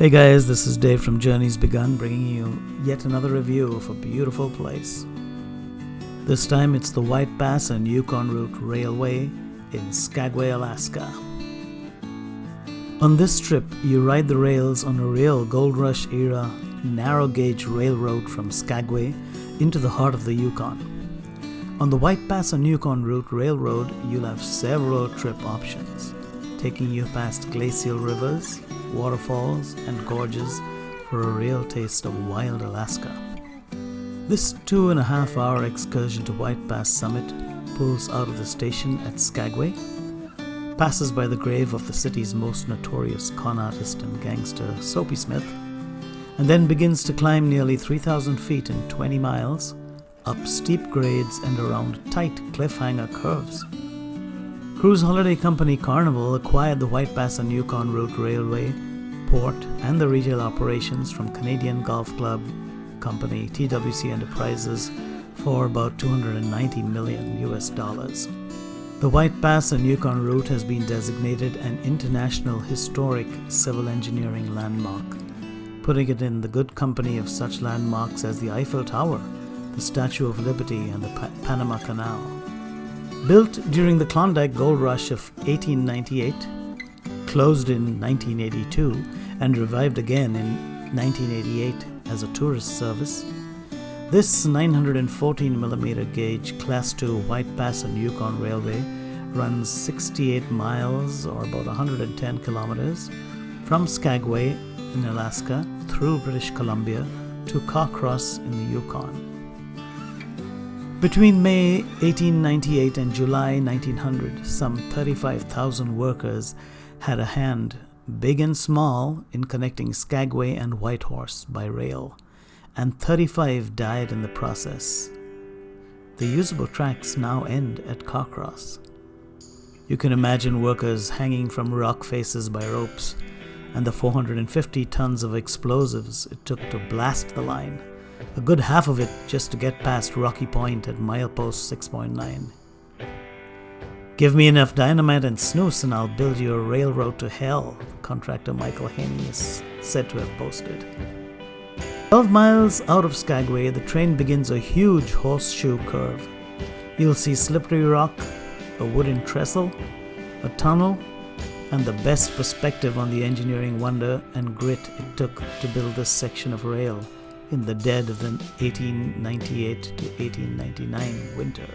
Hey guys, this is Dave from Journeys Begun, bringing you yet another review of a beautiful place. This time it's the White Pass and Yukon Route Railway in Skagway, Alaska. On this trip, you ride the rails on a real Gold Rush era narrow gauge railroad from Skagway into the heart of the Yukon. On the White Pass and Yukon Route Railroad, you'll have several trip options, taking you past glacial rivers, waterfalls, and gorges for a real taste of wild Alaska. This 2.5-hour excursion to White Pass summit pulls out of the station at Skagway, passes by the grave of the city's most notorious con artist and gangster, Soapy Smith, and then begins to climb nearly 3,000 feet in 20 miles, up steep grades and around tight cliffhanger curves. Cruise Holiday Company Carnival acquired the White Pass and Yukon Route Railway, port, and the retail operations from Canadian Golf Club company TWC Enterprises for about $290 million. The White Pass and Yukon Route has been designated an International Historic Civil Engineering Landmark, putting it in the good company of such landmarks as the Eiffel Tower, the Statue of Liberty, and the Panama Canal. Built during the Klondike Gold Rush of 1898, closed in 1982, and revived again in 1988 as a tourist service, this 914mm gauge Class II White Pass and Yukon Railway runs 68 miles or about 110 kilometers from Skagway in Alaska through British Columbia to Carcross in the Yukon. Between May 1898 and July 1900, some 35,000 workers had a hand, big and small, in connecting Skagway and Whitehorse by rail, and 35 died in the process. The usable tracks now end at Carcross. You can imagine workers hanging from rock faces by ropes, and the 450 tons of explosives it took to blast the line, a good half of it just to get past Rocky Point at milepost 6.9. "Give me enough dynamite and snooze and I'll build you a railroad to hell," contractor Michael Haney is said to have boasted. 12 miles out of Skagway, the train begins a huge horseshoe curve. You'll see slippery rock, a wooden trestle, a tunnel, and the best perspective on the engineering wonder and grit it took to build this section of rail in the dead of the 1898 to 1899 winter.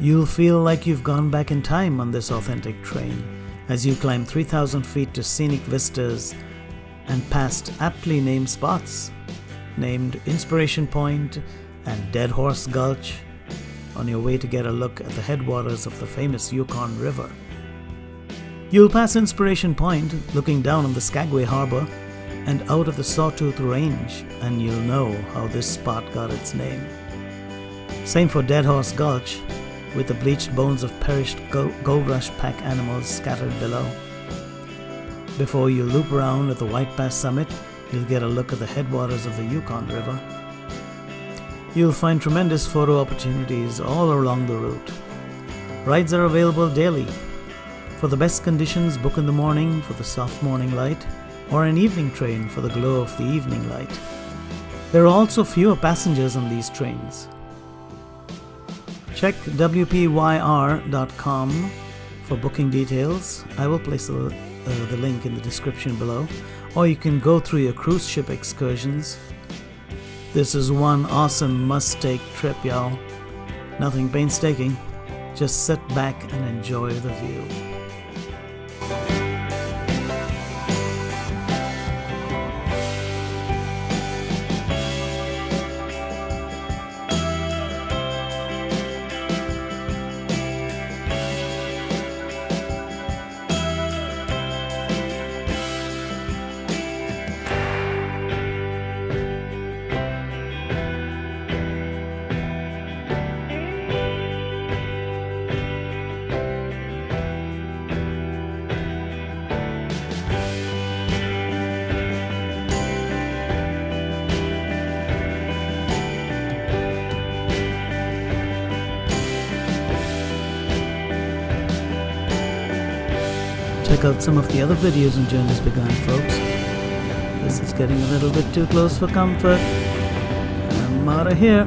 You'll feel like you've gone back in time on this authentic train as you climb 3,000 feet to scenic vistas and past aptly named spots, named Inspiration Point and Dead Horse Gulch, on your way to get a look at the headwaters of the famous Yukon River. You'll pass Inspiration Point, looking down on the Skagway Harbor and out of the Sawtooth Range, and you'll know how this spot got its name. Same for Dead Horse Gulch, with the bleached bones of perished Gold Rush pack animals scattered below. Before you loop around at the White Pass summit, you'll get a look at the headwaters of the Yukon River. You'll find tremendous photo opportunities all along the route. Rides are available daily. For the best conditions, book in the morning for the soft morning light, or an evening train for the glow of the evening light. There are also fewer passengers on these trains. Check wpyr.com for booking details. I will place the link in the description below, or you can go through your cruise ship excursions. This is one awesome must-take trip, y'all. Nothing painstaking, just sit back and enjoy the view. check out some of the other videos on Journeys Begun, folks. This is getting a little bit too close for comfort. I'm out of here.